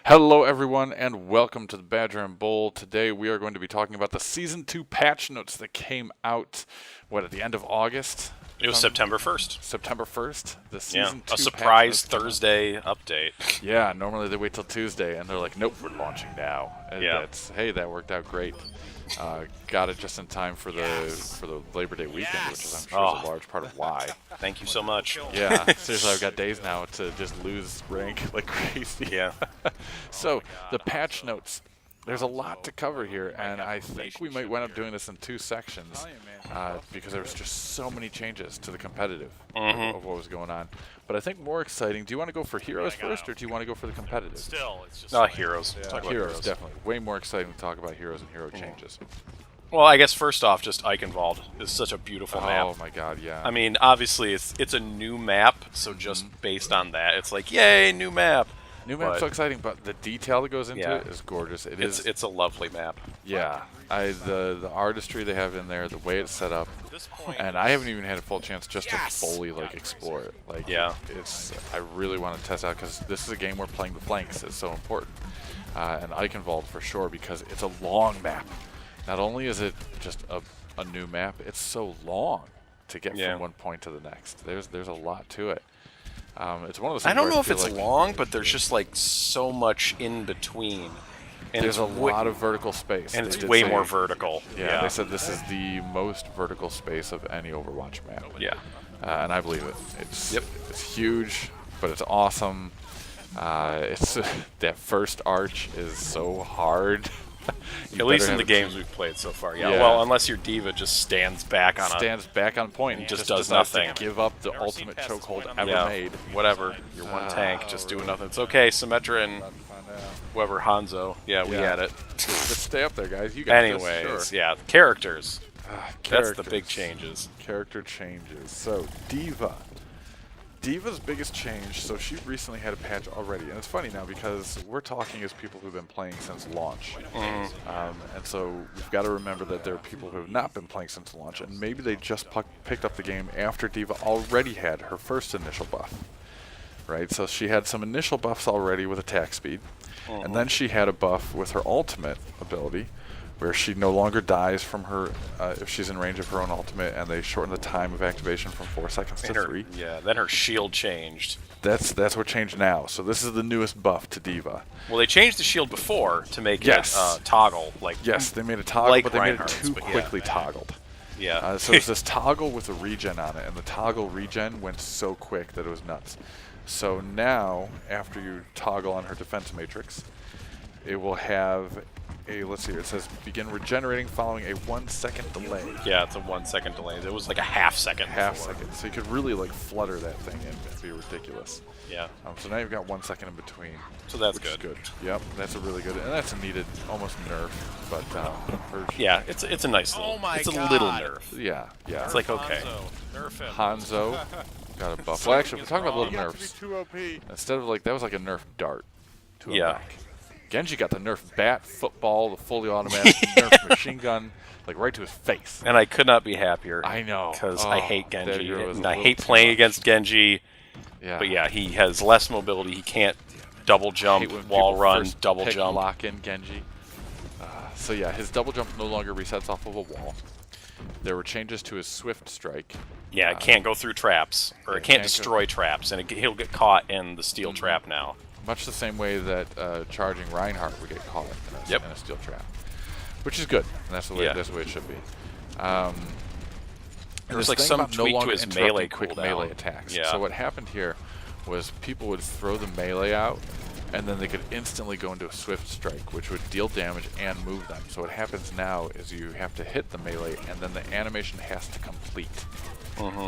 Hello, everyone, and welcome to the Badger and Bowl. Today, we are going to be talking about the Season 2 patch notes that came out, at the end of August? It was September 1st. September 1st? The Yeah, Season 2 a surprise patch notes Thursday update. Yeah, normally they wait till Tuesday, and they're like, nope, we're launching now. And Yeah. hey, that worked out great. Got it just in time for the Labor Day weekend, which is, I'm sure, is a large part of why. Thank you so much. Yeah, seriously, I've got days now to just lose rank like crazy. Yeah. So, the patch notes. There's a lot to cover here, and I think we might wind up doing this in two sections because there was just so many changes to the competitive of what was going on. But I think more exciting, do you want to go for heroes first, or do you want to go for the competitive? Heroes. Let's talk about Heroes, definitely. Way more exciting to talk about heroes and hero changes. Well, I guess first off, just Eichenwald is such a beautiful map. Oh my god, yeah. I mean, obviously, it's a new map, so just based on that, it's like, yay, new map. New map's so exciting, but the detail that goes into it is gorgeous. It's a lovely map. Yeah, the artistry they have in there, the way it's set up, and I haven't even had a full chance just to fully explore it. I really want to test out because this is a game where playing the flanks is so important, and Eichenwald for sure because it's a long map. Not only is it just a new map, it's so long to get from one point to the next. There's a lot to it. It's one of those things I don't know where if it's long, but there's just so much in between. And there's a lot of vertical space. And it's way more vertical. Yeah, they said this is the most vertical space of any Overwatch map. Yeah. And I believe it. It's huge, but it's awesome. That first arch is so hard. At least in the games we've played so far, yeah. Well, unless your D.Va just stands back on point and just does nothing. Give up the ultimate chokehold ever made. Whatever. You're one tank, just doing nothing. It's okay, Symmetra and whoever, Hanzo. Yeah, we had it. Just stay up there, guys. You got Anyways, this, sure. yeah, characters. That's the big changes. Character changes. So, D.Va. D.Va's biggest change, so she recently had a patch already, and it's funny now because we're talking as people who've been playing since launch, and so we've got to remember that there are people who have not been playing since launch, and maybe they just picked up the game after D.Va already had her first initial buff, right? So she had some initial buffs already with attack speed, and then she had a buff with her ultimate ability, where she no longer dies from her if she's in range of her own ultimate, and they shorten the time of activation from 4 seconds to 3. Yeah, then her shield changed. That's what changed now. So this is the newest buff to D.Va. Well, they changed the shield before to make it toggle. Yes, they made it toggle, but they made it too quickly toggled. Yeah. So it's this toggle with a regen on it, and the toggle regen went so quick that it was nuts. So now, after you toggle on her defense matrix, it will have let's see here, it says begin regenerating following a 1 second delay. Yeah, it's a 1 second delay. It was like a half second. Second. So you could really flutter that thing in. It'd be ridiculous. Yeah. So now you've got 1 second in between. So that's which good. Is good. Yep, that's a really good, and that's a needed almost nerf, but yeah, it's a nice little, it's a little nerf. Yeah. It's like, okay. Hanzo got a buff. Well, actually, we're talking about little nerfs. Instead of that was like a nerf dart to a mech. Genji got the nerf bat, football, the fully automatic nerf machine gun, right to his face. And I could not be happier. I know. Because I hate Genji. And I hate playing against Genji. Yeah. But yeah, he has less mobility. He can't double jump, wall run, double jump. Lock in Genji. So yeah, his double jump no longer resets off of a wall. There were changes to his swift strike. Yeah, it can't go through traps, or it can't destroy traps, and he'll get caught in the steel trap now. Much the same way that charging Reinhardt would get caught in a steel trap, which is good. And that's the way it should be. There was some tweak to his melee quick melee attacks. Yeah. So what happened here was people would throw the melee out, and then they could instantly go into a swift strike, which would deal damage and move them. So what happens now is you have to hit the melee, and then the animation has to complete.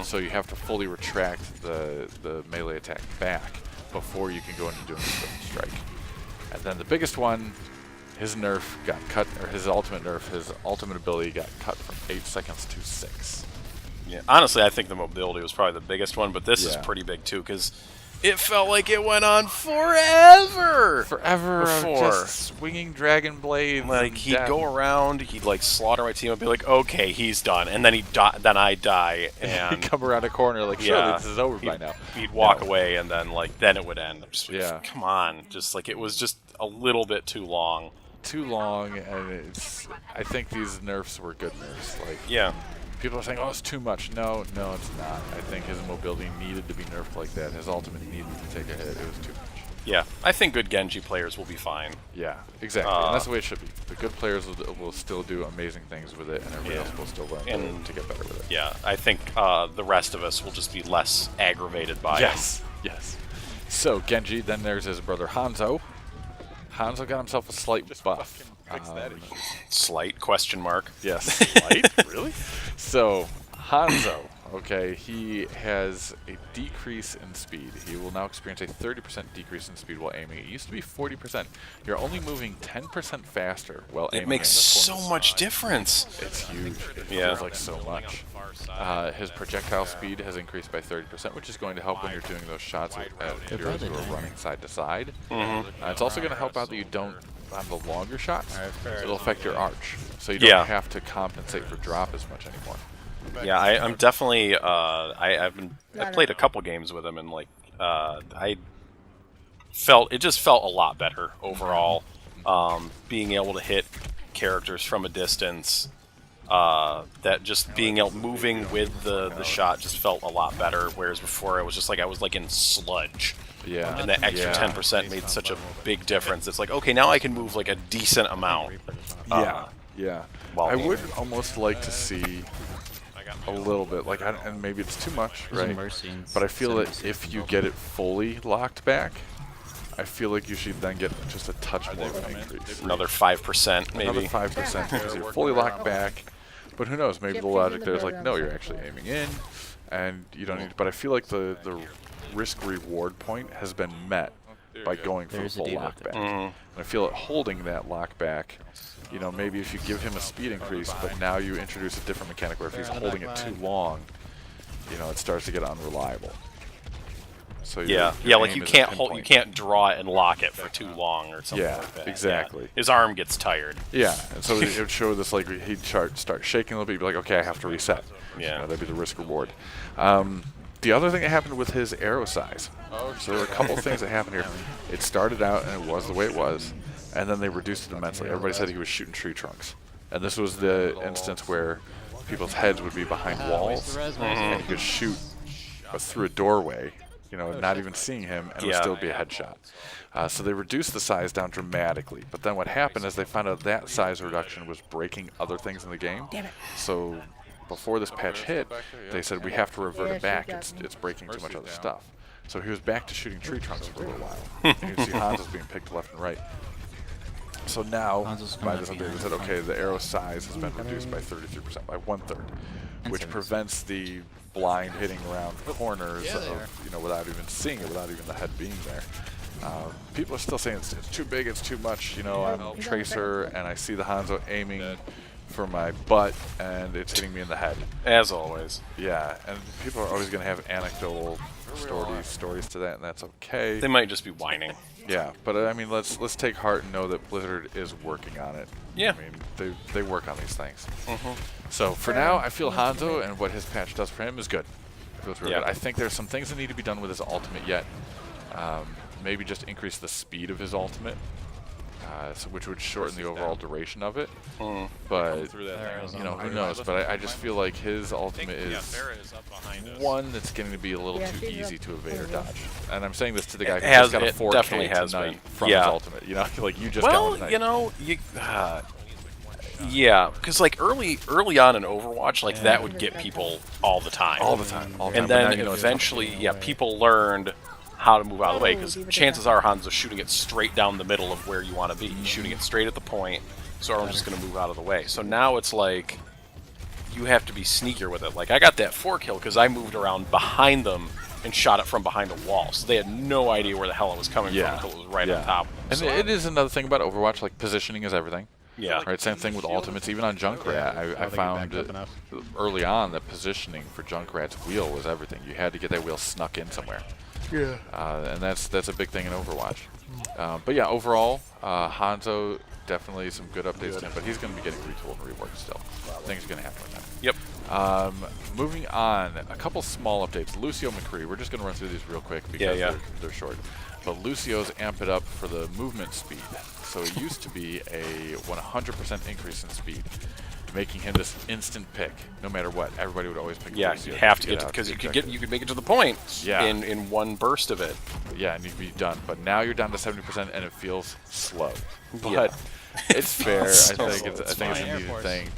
So you have to fully retract the melee attack back before you can go into doing the swift strike. And then the biggest one, his nerf got cut, or his ultimate nerf, his ultimate ability got cut from 8 seconds to 6. Yeah, honestly, I think the mobility was probably the biggest one, but this is pretty big too, because It felt like it went on forever. Forever Before. just swinging dragon blades. Like, and he'd death. go around, he'd, like, slaughter my team and be like, okay, he's done. And then then I'd die, and... He'd come around a corner like, surely this is over by now. He'd walk away, and then, like, then it would end. Just, Yeah. Come on. Just, like, it was just a little bit too long. Too long, and I think these nerfs were good nerfs. Like, Yeah. people are saying, oh, it's too much. No, it's not. I think his mobility needed to be nerfed like that. His ultimate needed to take a hit. It was too much. Yeah. I think good Genji players will be fine. Yeah, exactly. And that's the way it should be. The good players will still do amazing things with it, and everybody else will still learn to get better with it. Yeah. I think the rest of us will just be less aggravated by it. Yes. So, Genji, then there's his brother Hanzo. Hanzo got himself a slight buff. Slight question mark. Yes, slight? Really? So, Hanzo, okay, he has a decrease in speed. He will now experience a 30% decrease in speed while aiming. It used to be 40%. You're only moving 10% faster while aiming. It makes so much difference. It's huge. It Yeah. feels like so much. His projectile speed has increased by 30%, which is going to help when you're doing those shots at heroes who are running side to side. It's also going to help out that you don't, on the longer shots, it'll affect your arch. So you don't have to compensate for drop as much anymore. Yeah, I'm definitely. I played a couple games with him, and like it just felt a lot better overall. Being able to hit characters from a distance, that just moving with the shot just felt a lot better. Whereas before, it was just like I was like in sludge. Yeah. And that extra 10% made such a big difference. It's like, okay, now I can move like a decent amount. Yeah. While I aiming. would almost like to see a little bit, like, and maybe it's too much, right? But I feel that if you get it fully locked back, I feel like you should then get just a touch more of an increase. Another 5%, maybe. Another 5% because you're fully locked back. But who knows? Maybe the logic there is like, no, you're actually aiming in, and you don't need. But I feel like the risk-reward point has been met by going for the full lockback. And I feel that holding that lockback, you know, maybe if you give him a speed increase, but now you introduce a different mechanic where if he's holding it too long, you know, it starts to get unreliable. So Yeah, like you can't draw it and lock it for too long or something like that. Exactly. Yeah. His arm gets tired. Yeah, and so it would show this, like, he'd start shaking a little bit, he'd be like, okay, I have to reset. Yeah. You know, that'd be the risk reward. The other thing that happened with his arrow size. So there were a couple things that happened here. It started out and it was the way it was, and then they reduced it immensely. Everybody said he was shooting tree trunks. And this was the instance where people's heads would be behind walls, and he could shoot through a doorway, you know, not even seeing him, and it would still be a headshot. So they reduced the size down dramatically. But then what happened is they found out that size reduction was breaking other things in the game. So before this patch hit, they said we have to revert it back. It's breaking too much other stuff. So he was back to shooting tree trunks for a little while. And you can see Hanzo's being picked left and right. So now, by this update, they said, okay, the arrow size has been reduced by 33%, by 1/3, which prevents the blind hitting around corners of, you know, without even seeing it, without even the head being there. People are still saying it's too big, it's too much. You know, I'm Tracer, and I see the Hanzo aiming for my butt, and it's hitting me in the head. As always. Yeah, and people are always going to have anecdotal stories to that, and that's okay. They might just be whining. Yeah, but I mean, let's take heart and know that Blizzard is working on it. Yeah. I mean, they work on these things. So for now, I feel Hanzo and what his patch does for him is good. It feels really good. I think there's some things that need to be done with his ultimate yet. Maybe just increase the speed of his ultimate, which would shorten the overall duration of it. But, you know, who knows? But I just feel like his ultimate is one that's getting to be a little too easy to evade or dodge. And I'm saying this to the guy who just got a 4K tonight from his ultimate. You know, like you just got one tonight. You know, yeah, because like early on in Overwatch, like that would get people all the time. And then eventually, people learned how to move out of the way, because chances are Hanzo's shooting it straight down the middle of where you want to be. He's shooting it straight at the point, so everyone's just going to move out of the way. So now it's like, you have to be sneakier with it. Like, I got that 4-kill because I moved around behind them and shot it from behind a wall, so they had no idea where the hell it was coming from until it was right on top of them. And so it is another thing about Overwatch, like, positioning is everything. Yeah. Right, same thing with ultimates. Even on Junkrat, I found early on that positioning for Junkrat's wheel was everything. You had to get that wheel snuck in somewhere. Yeah. And that's a big thing in Overwatch. But yeah, overall, Hanzo, definitely some good updates to him, but he's going to be getting retooled and reworked still. Things are going to happen with that. Yep. Moving on, a couple small updates. Lucio McCree, we're just going to run through these real quick because they're short. But Lucio's amp it up for the movement speed. So it used to be a 100% increase in speed, making him this instant pick, no matter what. Everybody would always pick Lucio. You have to get because you could make it to the point in one burst of it. Yeah, and you'd be done. But now you're down to 70% and it feels slow. But it's fair. I think it's a neat thing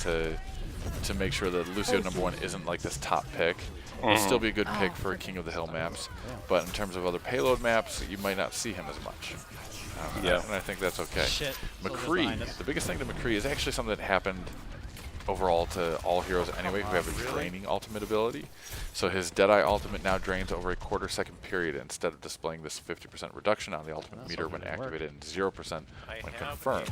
to make sure that Lucio #1 isn't like this top pick. It'll still be a good pick for King of the Hill maps, but in terms of other payload maps, you might not see him as much. And I think that's okay. McCree, the biggest thing to McCree is actually something that happened overall to all heroes anyway who have a draining ultimate ability. So his Deadeye ultimate now drains over a quarter-second period instead of displaying this 50% reduction on the ultimate meter when activated and 0% when confirmed.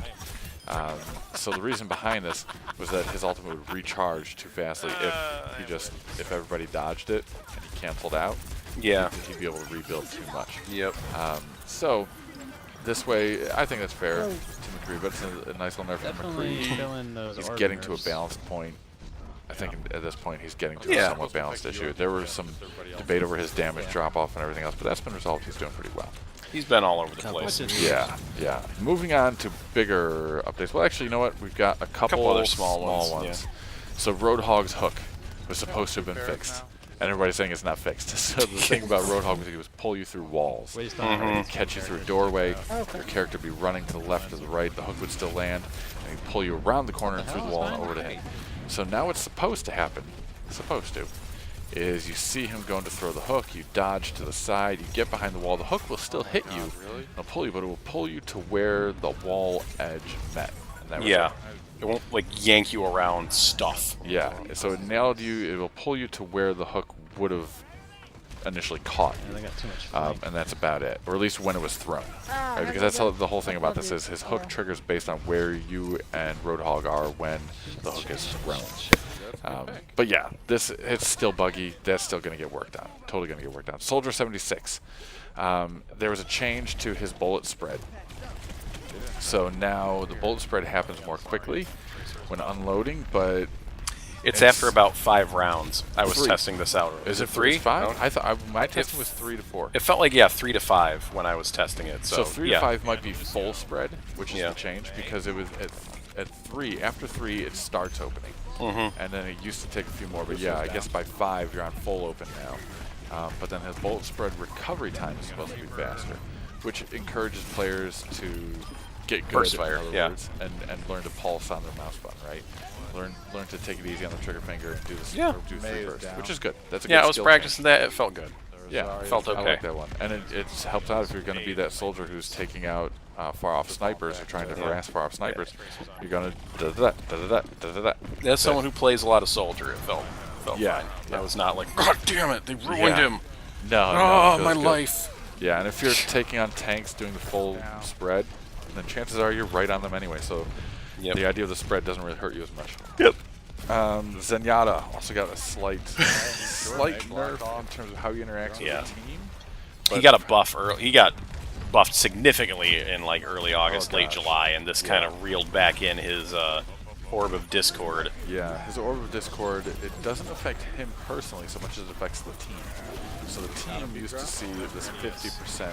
So the reason behind this was that his ultimate would recharge too fastly if everybody dodged it and he canceled out. Yeah, he'd be able to rebuild too much. Yep. So this way, I think that's fair to McCree, but it's a nice little nerf for McCree. He's getting to a balanced point. I think at this point he's getting to a somewhat balanced issue. There was some debate over his damage drop-off and everything else, but that's been resolved. He's doing pretty well. He's been all over the place. Yeah. Moving on to bigger updates. Well, actually, you know what? We've got a couple other small ones. Yeah. So Roadhog's hook was supposed to have been fixed, and everybody's saying it's not fixed. So the thing about Roadhog was he was pull you through walls. He'd catch you through a doorway. Your character would be running to the left or the right. The hook would still land, and he'd pull you around the corner and through the wall and over to him. So now what's supposed to happen, is you see him going to throw the hook, you dodge to the side, you get behind the wall, the hook will still hit you, it'll pull you, but it will pull you to where the wall edge met. And that it won't like yank you around stuff. Yeah, so it nailed you, it will pull you to where the hook would have initially caught you. And that's about it, or at least when it was thrown. Right? Because that's how the whole thing about this is his hook triggers based on where you and Roadhog are when the hook is thrown. But yeah, it's still buggy. That's still going to get worked on. Totally going to get worked on. Soldier 76. There was a change to his bullet spread. So now the bullet spread happens more quickly when unloading, but it's after about 5 rounds. I was testing this out. Is it 3? 5? I thought my testing was 3 to 4. It felt like 3 to 5 when I was testing it. So 3 to 5 might be full spread, which is the change because it was at 3. After 3, it starts opening. And then it used to take a few more, but I guess by 5 you're on full open now. But then his bullet spread recovery time is supposed to be faster, which encourages players to get good burst fire, and learn to pulse on their mouse button, right? Learn to take it easy on the trigger finger and do this, do 3 bursts, which is good. That's a good I was practicing that. It felt good. Yeah, it felt okay. I like that one, and it helps out if you're going to be that soldier who's taking out far-off snipers or trying to harass far-off snipers. You're going to That's someone who plays a lot of soldier. It felt fine. I was not like, God damn it, they ruined him. No, my life. Yeah, and if you're taking on tanks doing the full spread, then chances are you're right on them anyway. So the idea of the spread doesn't really hurt you as much. Zenyatta also got a slight nerf in terms of how he interacts with the team. He got a buff early. He got buffed significantly in like early August, late July, and this kind of reeled back in his Orb of Discord. Yeah, his Orb of Discord, it doesn't affect him personally so much as it affects the team. So the team used to see this 50%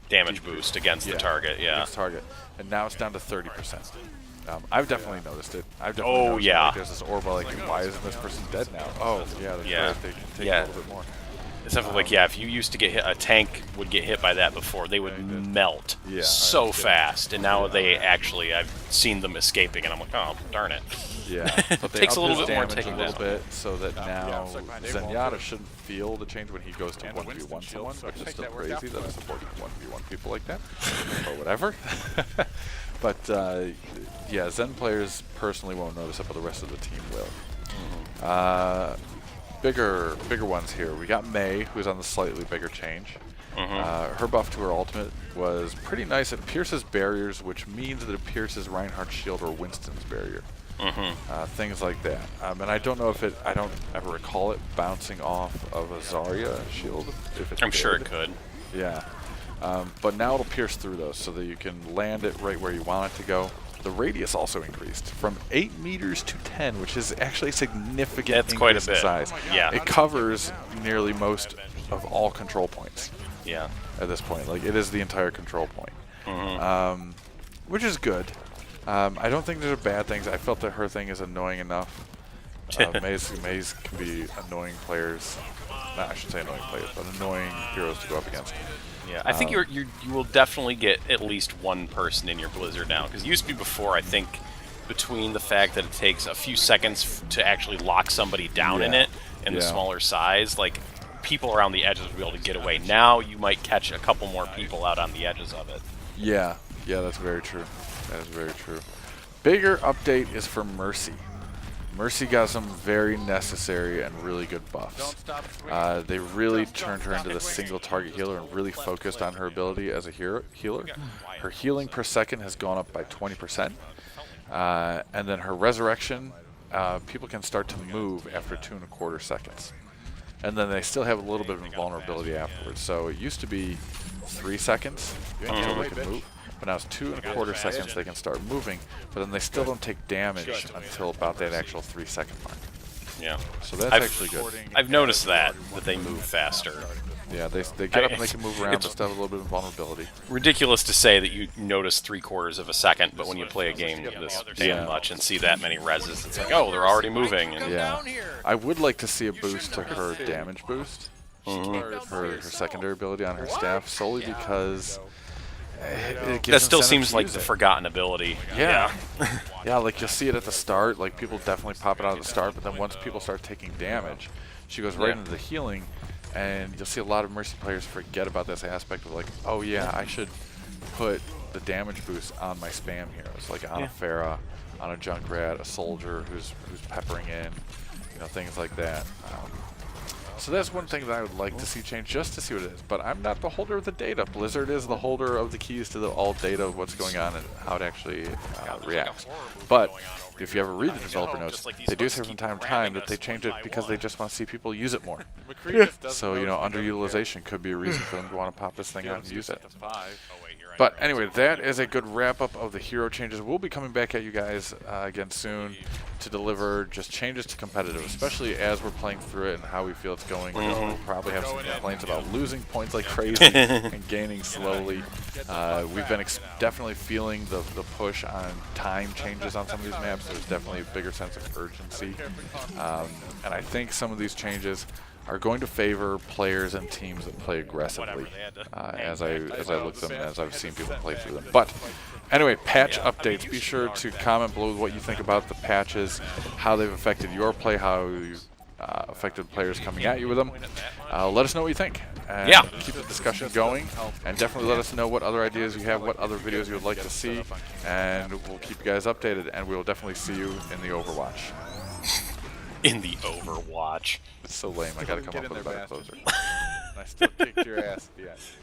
damage boost against the target, against target, and now it's down to 30%. I've definitely noticed it. I've definitely noticed like, there's this orb like, why isn't this person dead now? Oh, that's right. They can take a little bit more. It's definitely like, if you used to get hit, a tank would get hit by that before, they would melt so fast, and now they actually, I've seen them escaping, and I'm like, oh, darn it. Yeah, but they takes a little bit more taking a little bit, so that now Zenyatta shouldn't feel the change when he goes to 1v1 someone, which is still crazy that I'm supporting 1v1 people like that, or whatever. But Zen players personally won't notice it, but the rest of the team will. Bigger ones here. We got Mei, who's on the slightly bigger change. Her buff to her ultimate was pretty nice. It pierces barriers, which means that it pierces Reinhardt's shield or Winston's barrier. things like that. And I don't know if I don't ever recall it bouncing off of a Zarya shield. If it I'm did. sure it could. Yeah. But now it'll pierce through those so that you can land it right where you want it to go. The radius also increased from 8 meters to 10, which is actually a significant That's quite a increase in bit. size. Yeah. It covers nearly most of all control points. Yeah. At this point, like it is the entire control point, which is good. I don't think there's bad things. I felt that her thing is annoying enough. Maze can be annoying players. Nah, I should say annoying players, but annoying heroes to go up against. Yeah, I think you will definitely get at least one person in your Blizzard now. Because it used to be before, I think, between the fact that it takes a few seconds to actually lock somebody down in it and the smaller size, like, people around the edges will be able to get away. Now you might catch a couple more people out on the edges of it. Yeah, that's very true. That is very true. Bigger update is for Mercy. Mercy got some very necessary and really good buffs. They really turned her into the single target healer and really focused on her ability as a healer. Her healing per second has gone up by 20%. And then her resurrection, people can start to move after 2.25 seconds. And then they still have a little bit of invulnerability afterwards. So it used to be 3 seconds until they could move. But now it's 2.25 seconds they can start moving, but then they still don't take damage until about that actual 3-second mark. Yeah. So that's actually good. I've noticed that they move faster. Yeah, they get up and they can move around, but still have a little bit of vulnerability. Ridiculous to say that you notice 3/4 of a second, but when you play a game this damn much and see that many reses, it's like, oh, they're already moving. And yeah. I would like to see a boost to her damage boost, her secondary ability on her staff, solely because it gives that still incentive seems to like use the it. forgotten ability. Yeah. Yeah, like you'll see it at the start, like people definitely pop it out at the start, but then once people start taking damage, she goes right into the healing, and you'll see a lot of Mercy players forget about this aspect of like, oh yeah, I should put the damage boost on my spam heroes, like on a Pharah, on a Junkrat, a soldier who's peppering in, things like that. So that's one thing that I would like to see change, just to see what it is. But I'm not the holder of the data. Blizzard is the holder of the keys to all data of what's going on and how it actually reacts. But if you ever read the developer notes, they do say from time to time that they change it because they just want to see people use it more. So, underutilization could be a reason for them to want to pop this thing out and use it. But anyway, that is a good wrap-up of the hero changes. We'll be coming back at you guys again soon to deliver just changes to competitive, especially as we're playing through it and how we feel it's going. We'll probably have some complaints about losing points like crazy and gaining slowly. We've been definitely feeling the push on time changes on some of these maps. There's definitely a bigger sense of urgency. And I think some of these changes are going to favor players and teams that play aggressively as I look at them, as I've seen people play through them. But anyway, patch updates. Be sure to comment below what you think about the patches, how they've affected your play, how you've affected players coming at you with them. Let us know what you think. And keep the discussion going. And definitely let us know what other ideas you have, what other videos you would like to see. And we'll keep you guys updated. And we will definitely see you in the Overwatch. In the Overwatch. It's so lame. I gotta come up with a better closer. I still kicked your ass at the end.